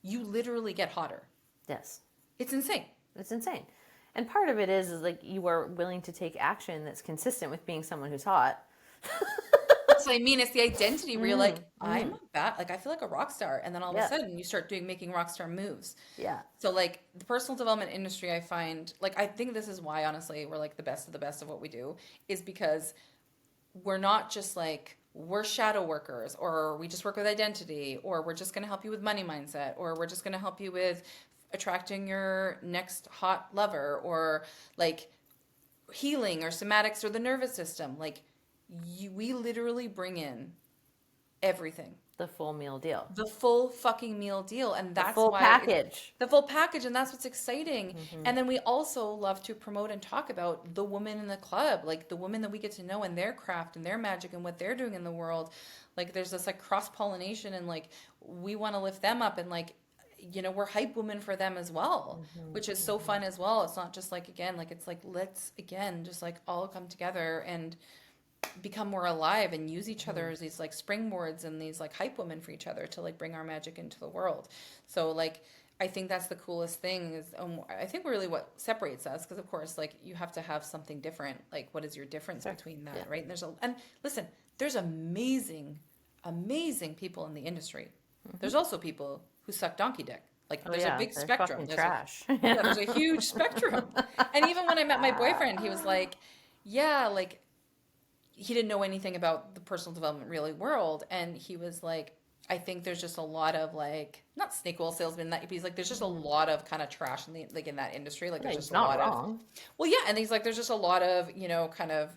you literally get hotter. yes, It's insane. it's insane. And part of it is like you are willing to take action that's consistent with being someone who's hot. That's what I mean. It's the identity where you're like, I'm bad. Like I feel like a rock star, and then all of a sudden you start making rock star moves. Yeah. So like the personal development industry, I find, like, I think this is why honestly we're like the best of the best of what we do, is because we're not just like, we're shadow workers, or we just work with identity, or we're just going to help you with money mindset, or we're just going to help you with attracting your next hot lover, or like healing or somatics or the nervous system. Like we literally bring in everything. The full meal deal. The full fucking meal deal. And that's full why package. the full package. And that's what's exciting. And then we also love to promote and talk about the women in the club, like the women that we get to know and their craft and their magic and what they're doing in the world. Like there's this like cross pollination, and like we want to lift them up, and like, you know, we're hype women for them as well, which is so fun as well. It's not just like, again, like it's like, let's again just like all come together and become more alive and use each other as these like springboards and these like hype women for each other to like bring our magic into the world. So like I think that's the coolest thing is I think really what separates us, because of course like you have to have something different. Like what is your difference between that, right? And listen, there's amazing people in the industry. There's also people who suck donkey dick. Like there's a big spectrum. Trash. There's a huge spectrum. And even when I met my boyfriend, he was like, yeah, like he didn't know anything about the personal development really world, and he was like, I think there's just a lot of like, not snake oil salesmen, that he's like, there's just a lot of kind of trash in the like in that industry. Like there's just a lot of, well, yeah, and he's like, there's just a lot of, you know, kind of,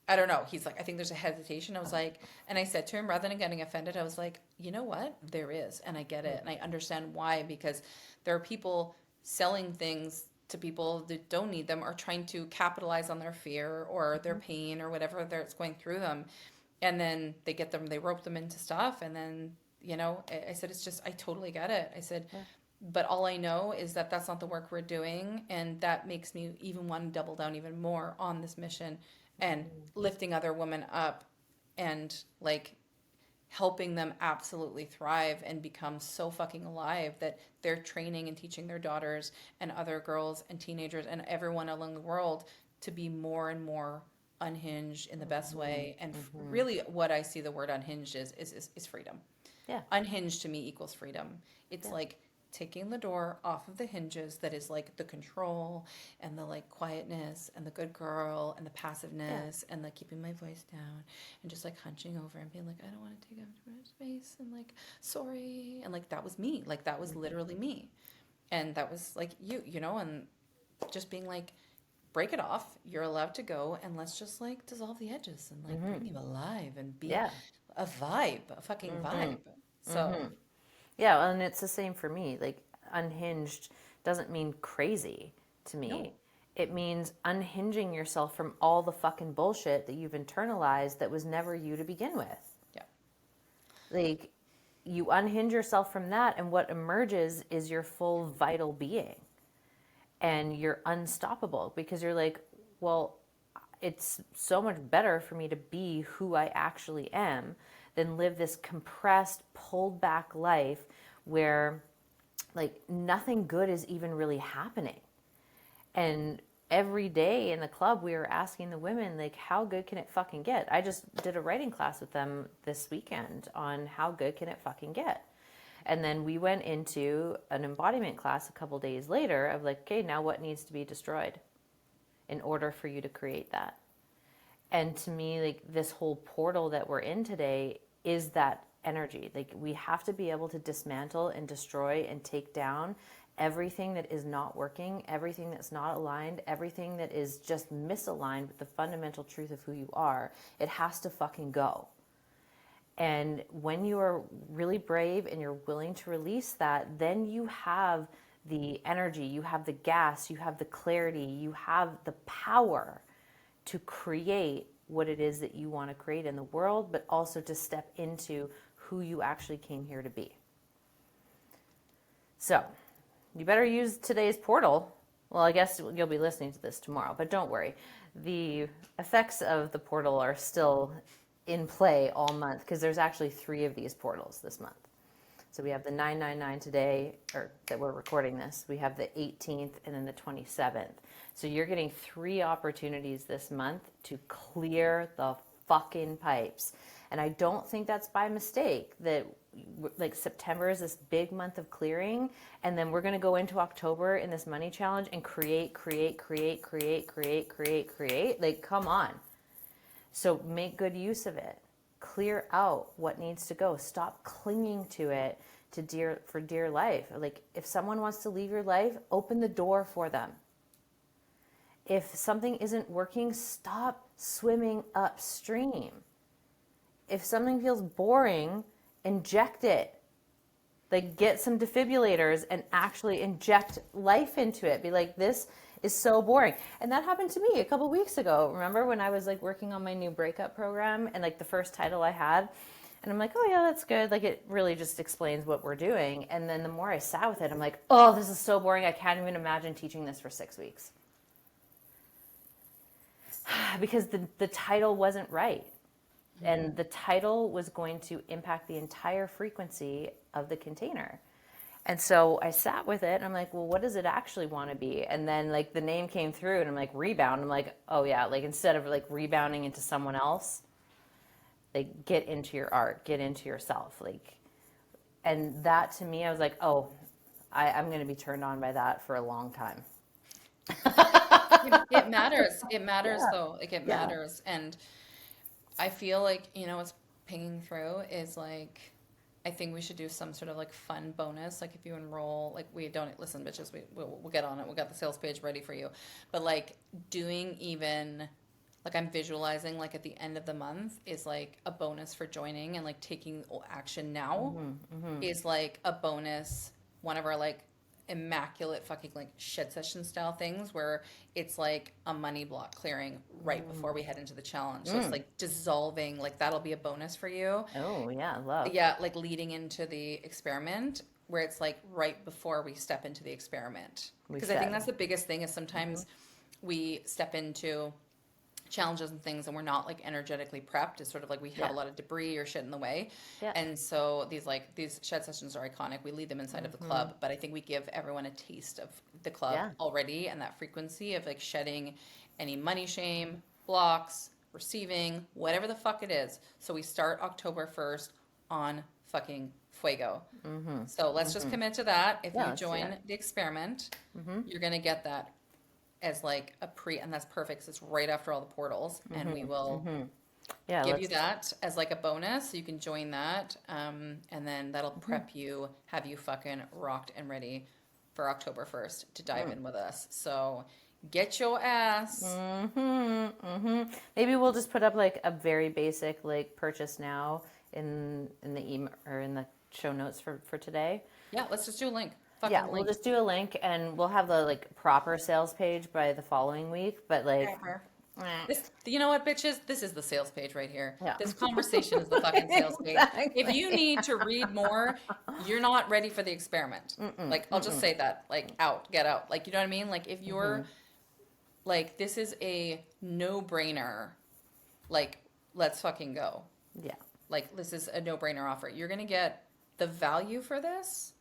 I don't know. He's like, I think there's a hesitation. I was like, and I said to him, rather than getting offended, I was like, you know what? There is, and I get it, and I understand why, because there are people selling things to people that don't need them, or trying to capitalize on their fear or their pain or whatever that's going through them. And then they rope them into stuff. And then, you know, I said, it's just, I totally get it. I said, but all I know is that that's not the work we're doing. And that makes me even want to double down even more on this mission and lifting other women up and like helping them absolutely thrive and become so fucking alive that they're training and teaching their daughters and other girls and teenagers and everyone along the world to be more and more unhinged in the best way. And really what I see the word unhinged is freedom. Yeah. Unhinged to me equals freedom. It's like taking the door off of the hinges that is like the control and the like quietness and the good girl and the passiveness and like keeping my voice down and just like hunching over and being like, I don't want to take up too much space and like, sorry. And like, that was me. Like, that was literally me. And that was like you know, and just being like, break it off. You're allowed to go, and let's just like dissolve the edges and like bring you alive and be Yeah. a vibe, a fucking vibe. So, Yeah, and it's the same for me. Like, unhinged doesn't mean crazy to me. no, It means unhinging yourself from all the fucking bullshit that you've internalized that was never you to begin with. yeah, Like, you unhinge yourself from that, and what emerges is your full vital being. And you're unstoppable because you're like, well, it's so much better for me to be who I actually am than live this compressed, pulled back life where like nothing good is even really happening. And every day in the club, we were asking the women, like, how good can it fucking get? I just did a writing class with them this weekend on how good can it fucking get. And then we went into an embodiment class a couple days later of like, okay, now what needs to be destroyed in order for you to create that? And to me, like this whole portal that we're in today is that energy. Like we have to be able to dismantle and destroy and take down everything that is not working, everything that's not aligned, everything that is just misaligned with the fundamental truth of who you are. It has to fucking go. And when you are really brave and you're willing to release that, then you have the energy, you have the gas, you have the clarity, you have the power to create what it is that you want to create in the world, but also to step into who you actually came here to be. So, you better use today's portal. Well, I guess you'll be listening to this tomorrow, but don't worry. The effects of the portal are still in play all month because there's actually 3 of these portals this month. So we have the 999 today, or that we're recording this. We have the 18th and then the 27th. So you're getting 3 opportunities this month to clear the fucking pipes. And I don't think that's by mistake that like September is this big month of clearing. And then we're going to go into October in this money challenge and create. Like, come on. So make good use of it. Clear out what needs to go. Stop clinging to it for dear life. Like if someone wants to leave your life, open the door for them. If something isn't working, stop swimming upstream. If something feels boring, inject it. Like get some defibrillators and actually inject life into it. Be like, this is so boring. And that happened to me a couple weeks ago. Remember when I was like working on my new breakup program and like the first title I had, and I'm like, oh yeah, that's good. Like it really just explains what we're doing. And then the more I sat with it, I'm like, oh, this is so boring. I can't even imagine teaching this for 6 weeks. Because the title wasn't right. And the title was going to impact the entire frequency of the container. And so I sat with it and I'm like, well, what does it actually want to be? And then like the name came through and I'm like, rebound. I'm like, oh yeah, like instead of like rebounding into someone else, like get into your art, get into yourself. Like, and that to me, I was like, oh, I'm going to be turned on by that for a long time. it matters. It matters Yeah. though. Like it matters. And I feel like, you know, what's pinging through is like, I think we should do some sort of like fun bonus. Like if you enroll, like we don't listen, bitches. We'll get on it. We got the sales page ready for you. But like doing even like I'm visualizing like at the end of the month is like a bonus for joining and like taking action now is like a bonus. One of our like immaculate fucking like shed session style things where it's like a money block clearing right before we head into the challenge. So it's like dissolving, like that'll be a bonus for you. Oh yeah, love. Yeah, like leading into the experiment where it's like right before we step into the experiment. Because I think that's the biggest thing is sometimes we step into challenges and things and we're not like energetically prepped. It's sort of like we have a lot of debris or shit in the way. Yeah. And so these shed sessions are iconic. We lead them inside of the club, but I think we give everyone a taste of the club already and that frequency of like shedding any money shame, blocks, receiving, whatever the fuck it is. So we start October 1st on fucking fuego. So let's just commit to that. If Yeah, you let's do join that. the experiment, you're going to get that as like a and that's perfect 'cause it's right after all the portals, and we will Yeah, give you let's. that as like a bonus, so you can join that, and then that'll prep you, have you fucking rocked and ready for October 1st to dive in with us. So get your ass. Maybe we'll just put up like a very basic like purchase now in the email or in the show notes for today. Yeah, let's just do a link. Yeah, Fucking we'll link. just do a link and we'll have the like proper sales page by the following week. But like, Proper. eh, This, you know what, bitches? This is the sales page right here. Yeah. This conversation is the fucking sales page. If you need to read more, you're not ready for the experiment. Like, I'll just say that. Like, get out. Like, you know what I mean? Like, if you're, like, this is a no-brainer. Like, let's fucking go. yeah, Like, this is a no-brainer offer. You're going to get the value for this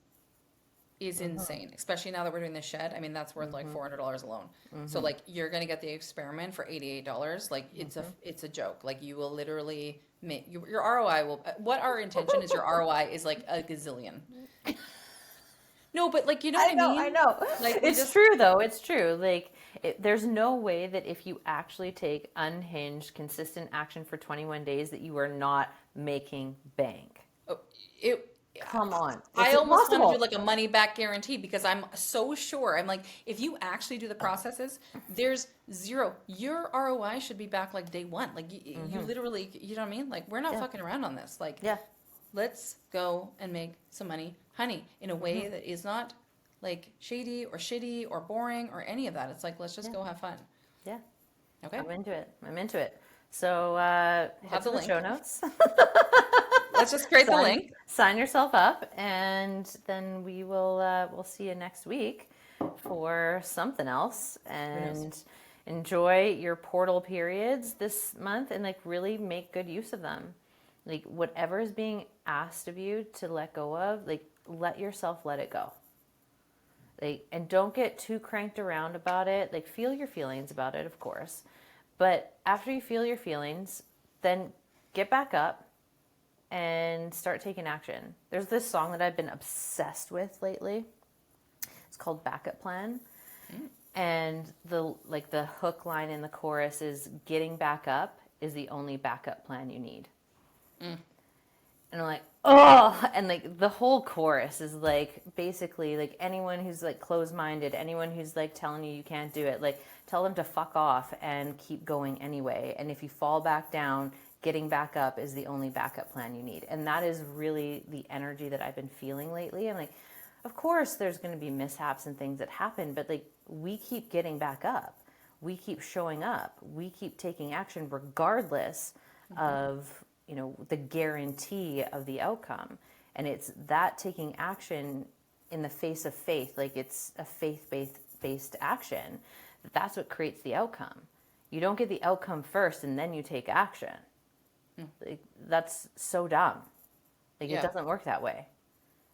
is insane, especially now that we're doing the shed. I mean, that's worth like $400 alone. So like you're gonna get the experiment for $88. Like it's a joke. Like you will literally make your ROI will. What our intention is, your ROI is like a gazillion. No, but like you know what I mean. I know. Like It's true though. It's true. Like there's no way that if you actually take unhinged, consistent action for 21 days that you are not making bank. It. Come on. I It's almost want to impossible. do like a money back guarantee because I'm so sure. I'm like, if you actually do the processes, there's zero. Your ROI should be back like day one. Like you literally, you know what I mean? Like we're not fucking around on this. Like, Yeah. let's go and make some money, honey, in a way that is not like shady or shitty or boring or any of that. It's like, let's just go have fun. Yeah. Okay. I'm into it. So head to the the link. show notes. Let's just create the link. Sign yourself up, and then we will we'll see you next week for something else. And enjoy your portal periods this month, and like really make good use of them. Like whatever is being asked of you to let go of, like let yourself let it go. Like, and don't get too cranked around about it. Like feel your feelings about it, of course. But after you feel your feelings, then get back up and start taking action. There's this song that I've been obsessed with lately. It's called Backup Plan. And the hook line in the chorus is getting back up is the only backup plan you need. And I'm like, oh, and like the whole chorus is like basically like anyone who's like closed-minded, anyone who's like telling you can't do it, like tell them to fuck off and keep going anyway. And if you fall back down, getting back up is the only backup plan you need. And that is really the energy that I've been feeling lately. I'm like, of course there's going to be mishaps and things that happen, but like we keep getting back up. We keep showing up. We keep taking action regardless of, you know, the guarantee of the outcome. And it's that taking action in the face of faith, like it's a faith-based action. That's what creates the outcome. You don't get the outcome first and then you take action. Like, that's so dumb. Like it doesn't work that way.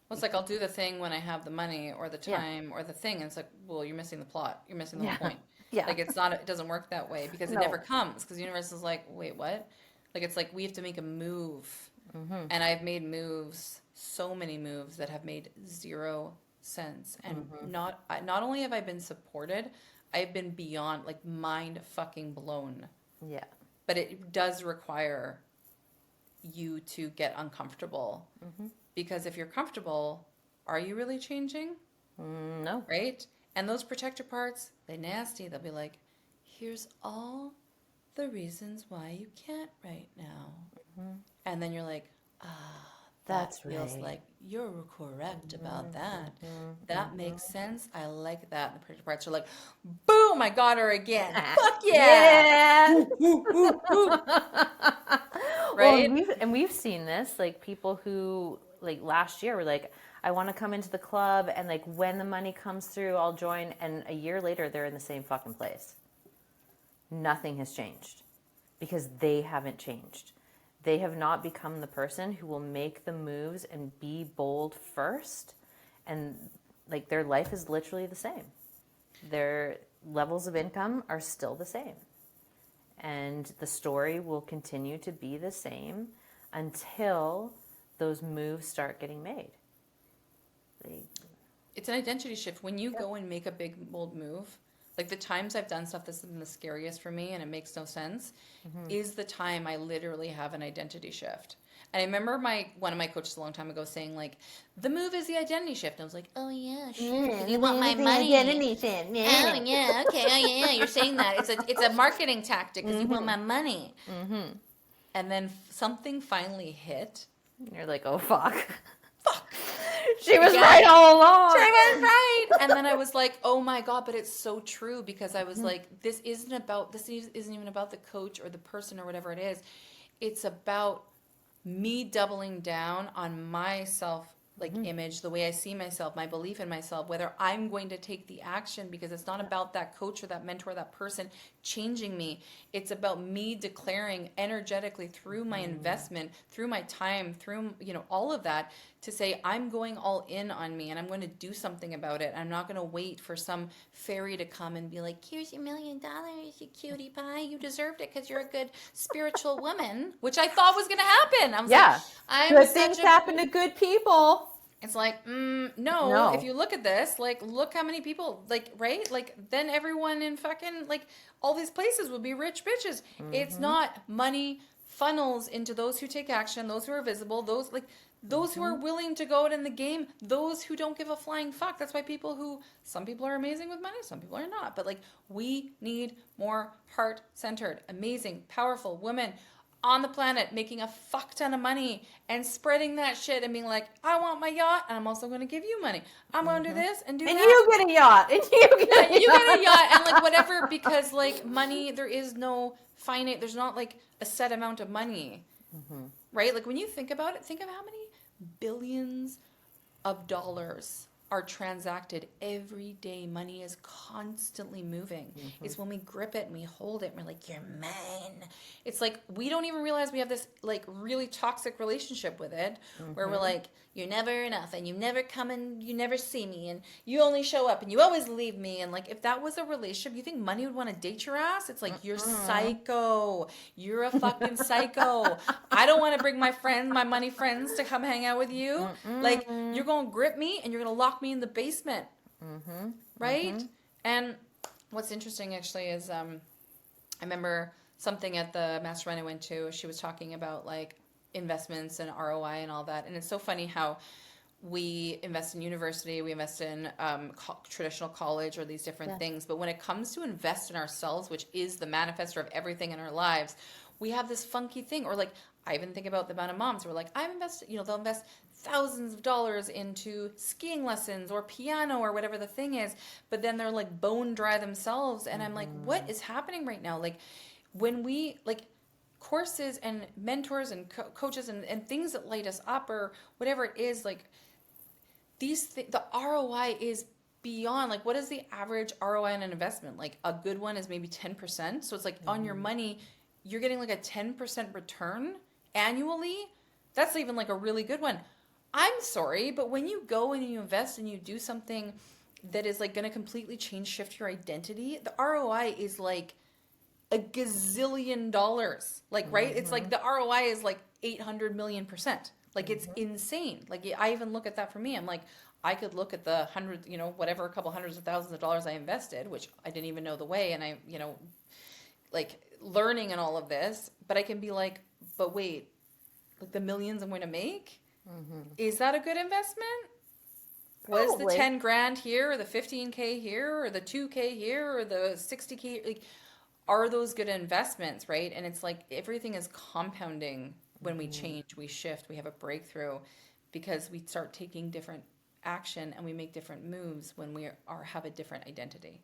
Well, it's like I'll do the thing when I have the money or the time or the thing, and it's like, well, you're missing the plot. You're missing the whole point. Yeah. Like it's not. It doesn't work that way because it No. never comes. Because the universe is like, wait, what? Like it's like we have to make a move, and I've made moves, so many moves that have made zero sense, and not only have I been supported, I've been beyond like mind fucking blown. Yeah. But it does require you to get uncomfortable. Because if you're comfortable, are you really changing? No. Right? And those protector parts, they're nasty. They'll be like, here's all the reasons why you can't right now. And then you're like, That's that feels right. like you're correct about that. That makes sense. I like that. And the protector parts are like, boom, I got her again. Fuck yeah. Right? Well, we've seen this, like people who like last year were like, I want to come into the club, and like when the money comes through, I'll join. And a year later, they're in the same fucking place. Nothing has changed because they haven't changed. They have not become the person who will make the moves and be bold first. And like their life is literally the same. Their levels of income are still the same. And the story will continue to be the same until those moves start getting made. It's an identity shift. When you go and make a big, bold move, like the times I've done stuff that's been the scariest for me and it makes no sense, is the time I literally have an identity shift. And I remember one of my coaches a long time ago saying like, the move is the identity shift. And I was like, oh yeah, sure. 'Cause you want my money. Oh yeah, okay, oh yeah, you're saying that. It's a marketing tactic because you want my money. And then something finally hit. You're like, oh fuck. Fuck. She was right all along. She was right. And then I was like, oh my God, but it's so true because I was like, this isn't even about the coach or the person or whatever it is. It's about me doubling down on myself, like image, the way I see myself, my belief in myself, whether I'm going to take the action, because it's not about that coach or that mentor, or that person changing me. It's about me declaring energetically through my investment, through my time, through, all of that, to say I'm going all in on me and I'm going to do something about it. I'm not going to wait for some fairy to come and be like, here's $1 million, you cutie pie. You deserved it because you're a good spiritual woman, which I thought was going to happen. I was like, good things happen to good people. It's like, no, if you look at this, like, look how many people, like, right? Like, then everyone in fucking, like, all these places would be rich bitches. It's not. Money funnels into those who take action, those who are visible, those who are willing to go out in the game, those who don't give a flying fuck. That's why some people are amazing with money, some people are not. But, like, we need more heart-centered, amazing, powerful women on the planet making a fuck ton of money and spreading that shit and being like, I want my yacht and I'm also going to give you money. I'm going to do this and do and that. And you get a yacht. And you get a yacht and like whatever, because like money, there is no finite, there's not like a set amount of money, right? Like when you think about it, think of how many billions of dollars are transacted every day. Money is constantly moving. It's when we grip it and we hold it and we're like, you're mine. It's like we don't even realize we have this like really toxic relationship with it, where we're like, you're never enough and you never come and you never see me and you only show up and you always leave me. And like if that was a relationship, you think money would want to date your ass? It's like, you're psycho. You're a fucking psycho. I don't want to bring my money friends to come hang out with you. Like you're going to grip me and you're going to lock me in the basement. Right? And what's interesting actually is I remember something at the mastermind I went to, she was talking about like investments and ROI and all that. And it's so funny how we invest in university, we invest in traditional college or these different things. But when it comes to invest in ourselves, which is the manifestor of everything in our lives, we have this funky thing. Or like, I even think about the amount of moms who are like, I've invested, they'll invest thousands of dollars into skiing lessons or piano or whatever the thing is, but then they're like bone dry themselves. And I'm like, what is happening right now? Like when we like courses and mentors and coaches and things that light us up or whatever it is, like the ROI is beyond, like, what is the average ROI on an investment? Like a good one is maybe 10%. So it's like on your money, you're getting like a 10% return annually. That's even like a really good one. I'm sorry, but when you go and you invest and you do something that is like going to completely shift your identity, the ROI is like a gazillion dollars. Like, right? It's like the ROI is like 800 million%. Like it's insane. Like I even look at that for me. I'm like, I could look at the whatever, a couple hundreds of thousands of dollars I invested, which I didn't even know the way. And I, like learning and all of this, but I can be like, but wait, like the millions I'm going to make, is that a good investment? Probably. Was the 10 grand here or the 15K here or the 2K here or the 60K? Like, are those good investments, right? And it's like everything is compounding when we change, we shift, we have a breakthrough because we start taking different action and we make different moves when we have a different identity.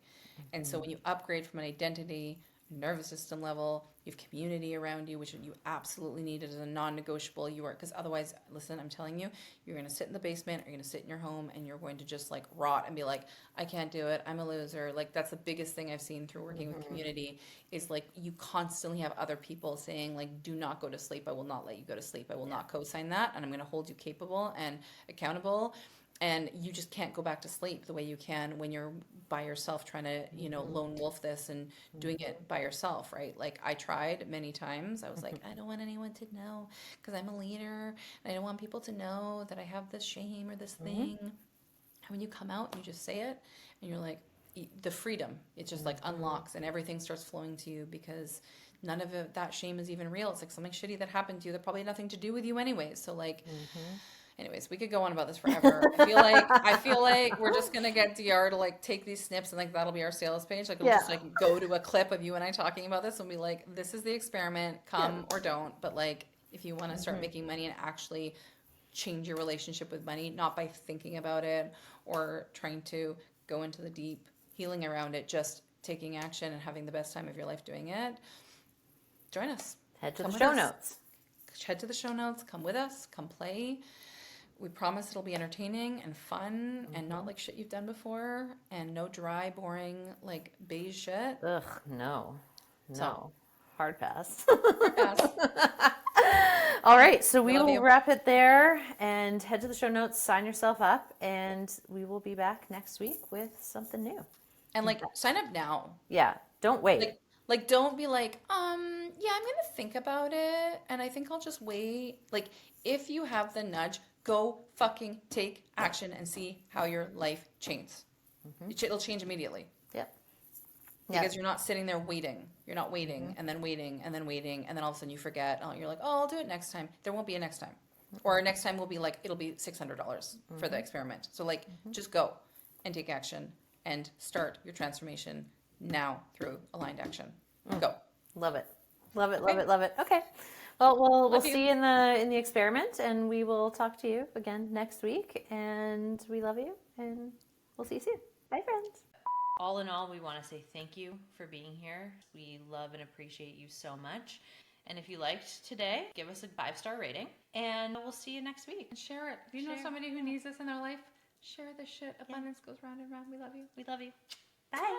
And so when you upgrade from an identity, nervous system level, you have community around you, which you absolutely need as a non-negotiable. Because otherwise, listen, I'm telling you, you're going to sit in the basement, or you're going to sit in your home, and you're going to just like rot and be like, I can't do it, I'm a loser. Like that's the biggest thing I've seen through working with community is like you constantly have other people saying like, do not go to sleep. I will not let you go to sleep. I will not co-sign that, and I'm going to hold you capable and accountable. And you just can't go back to sleep the way you can when you're by yourself trying to, lone wolf this and doing it by yourself, right? Like I tried many times. I was like, I don't want anyone to know because I'm a leader. And I don't want people to know that I have this shame or this thing. And when you come out and you just say it and you're like, the freedom, it just like unlocks and everything starts flowing to you because none of that shame is even real. It's like something shitty that happened to you that probably had nothing to do with you anyways. So like, anyways, we could go on about this forever. I feel like we're just gonna get DR to like take these snips and like that'll be our sales page. Like we'll just like go to a clip of you and I talking about this and be like, this is the experiment, come or don't. But like if you want to start making money and actually change your relationship with money, not by thinking about it or trying to go into the deep healing around it, just taking action and having the best time of your life doing it, join us. Head to the show notes. Head to the show notes. Come with us. Come play. We promise it'll be entertaining and fun and not like shit you've done before and no dry, boring, like beige shit. Ugh, no. So, hard pass. hard pass. All right, so we Love will you. wrap it there and head to the show notes, sign yourself up, and we will be back next week with something new. And like sign up now. Yeah, don't wait. Like don't be like, yeah, I'm gonna think about it and I think I'll just wait. Like if you have the nudge, go fucking take action and see how your life changes. It'll change immediately. Yep. Because you're not sitting there waiting. You're not waiting and then waiting and then waiting and then all of a sudden you forget. Oh, you're like, oh, I'll do it next time. There won't be a next time. Or next time will be like, it'll be $600 for the experiment. So like, just go and take action and start your transformation now through aligned action. Go. Love it. Love it, love it, love it. Okay. Well, we'll Love you. see you in the experiment, and we will talk to you again next week. And we love you, and we'll see you soon. Bye, friends. All in all, we want to say thank you for being here. We love and appreciate you so much. And if you liked today, give us a 5-star rating, and we'll see you next week. And share it. If you know somebody who needs this in their life, share this shit. Abundance goes round and round. We love you. We love you. Bye.